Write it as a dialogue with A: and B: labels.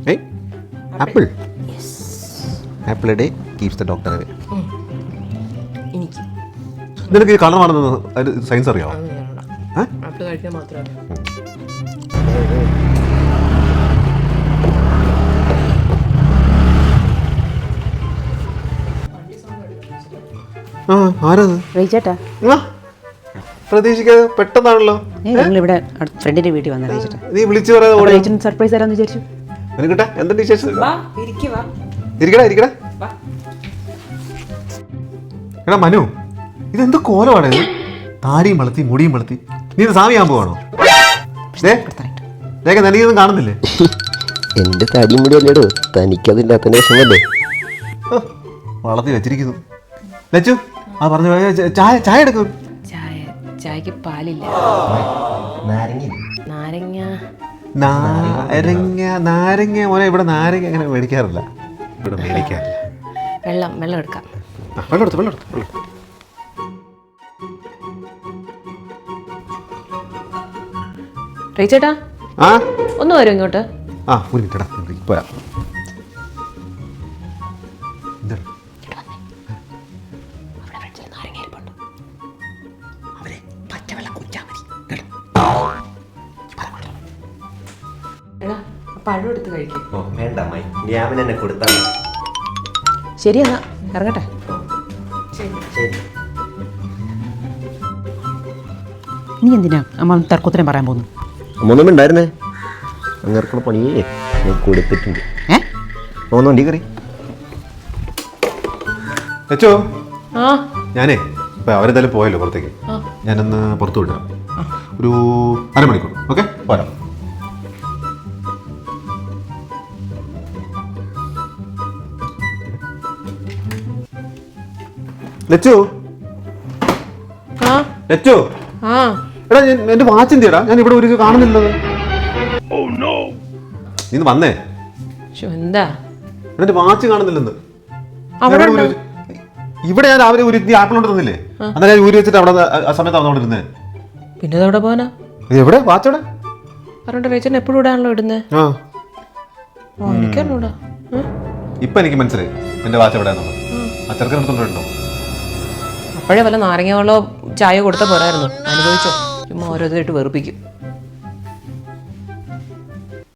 A: Hey, apple. Yes. Apple a day keeps the doctor away.
B: എനിക്ക്
A: നിനക്ക് ഈ colour മാറുന്നത് സയൻസ് അറിയാമോ?
B: ആപ്പിൾ കഴിക്കാൻ മാത്രമേ
A: ആരത്?
C: റീച്ചേട്ടാ,
A: പ്രതീക്ഷിക്കാതെ പെട്ടെന്നാണല്ലോ.
C: ഞങ്ങളിവിടെ ഫ്രണ്ടിന്റെ വീട്ടിൽ വന്ന റീച്ചേട്ടാ.
A: നീ വിളിച്ചു പറയാതെ
C: റീച്ചൻ സർപ്രൈസ് തരാന്ന് വിചാരിച്ചു.
A: നിനക്കിട്ടാ എന്തുണ്ട് വിശേഷം?
B: ഇരിക്കുക
A: ഇരിക്കടാ. എടാ മനു, ഇതെന്ത് കോലമാണ് ഇത്? താടിയും വളർത്തി മുടിയും വളർത്തി നീ ഇത് സാമിയാൻ പോവാണോ? നിനക്കൊന്നും കാണുന്നില്ലേ?
D: എന്റെ തടിയും മുടി അല്ലേടോ, തനിക്കതില്ലാത്തതിന്റെ വിഷമല്ലേ?
A: വളർത്തി വെച്ചിരിക്കുന്നു. ലച്ചു ആ പറഞ്ഞു ചായ ചായ എടുക്കും.
B: ചായക്ക് പാലില്ല. നാരങ്ങ
A: നാരങ്ങ മോനെ, ഇവിടെ നാരങ്ങ അങ്ങനെ മേടിക്കാറില്ല. ഇവിടെ മേടിക്കാറില്ല.
B: വെള്ളം എടുക്കാം.
A: വെള്ളം എടുത്തു.
B: റീച്ചേട്ടാ,
A: ആ
B: ഒന്ന് വരും ഇങ്ങോട്ട്.
A: ആ ഒരു മിനിറ്റടാ, പോരാ.
B: എടാ, പഴം എടുത്ത് കഴിക്കും.
D: വേണ്ട അമ്മായി, ഞാൻ എന്നെ കൊടുത്താൽ
B: ശരി, എന്നാ ഇറങ്ങട്ടെ.
C: നീ എന്തിനാ അമ്മ തർക്കത്തിനും പറയാൻ പോകുന്നു?
D: അമ്മൊന്നും ഉണ്ടായിരുന്നേ, അങ്ങേർക്കുള്ള പണിയേ ഞാൻ കൊടുത്തിട്ടുണ്ട്. ഒന്നുണ്ട് കറി.
A: ലച്ചോ,
B: ആ
A: ഞാനേ ഇപ്പൊ അവരെന്തായാലും പോയല്ലോ പുറത്തേക്ക്. ഞാനൊന്ന് പുറത്തു വിട്ടാം, ഒരു അരമണിക്കൂർ. ഓക്കെ, പോരാ. ലച്ചു, ലച്ചു, എടാ എന്റെ വാച്ച് എന്തിയടാ? ഞാൻ ഇവിടെ ഒരു കാണുന്നില്ലത്. നീ വന്നേ,
B: എന്താ
A: എന്റെ വാച്ച് കാണുന്നില്ലെന്ന്.
B: അവിടെ
A: ഇവിടെ ഞാൻ രാവിലെ ഒരു ആപ്പിൾ കൊണ്ട് തന്നില്ലേ, അന്നേരം ഞാൻ ഊരി വെച്ചിട്ട് അവിടെ ആ സമയത്ത് അവിടെ ഇരുന്നേ.
B: പിന്നെ എവിടെ പോവാനാ?
A: എവിടെ വാച്ച് അവിടെ?
B: പറഞ്ഞ റീച്ചൻ എപ്പോഴും ഇടാണല്ലോ ഇടുന്നേ. എനിക്കറിഞ്ഞൂടാ.
A: ഇപ്പൊ എനിക്ക് മനസ്സിലായി എന്റെ വാച്ച് എവിടെയാന്നുള്ളത്. ആ ചെറുക്കൻ എടുത്തോണ്ടോ?
B: അപ്പോഴേ വല്ല നാരങ്ങ വെള്ളോ ചായ കൊടുത്താൽ പോരായിരുന്നു. അനുഭവിച്ചോ, ചുമ്മാ ഓരോരുത്തരായിട്ട് വെറുപ്പിക്കും.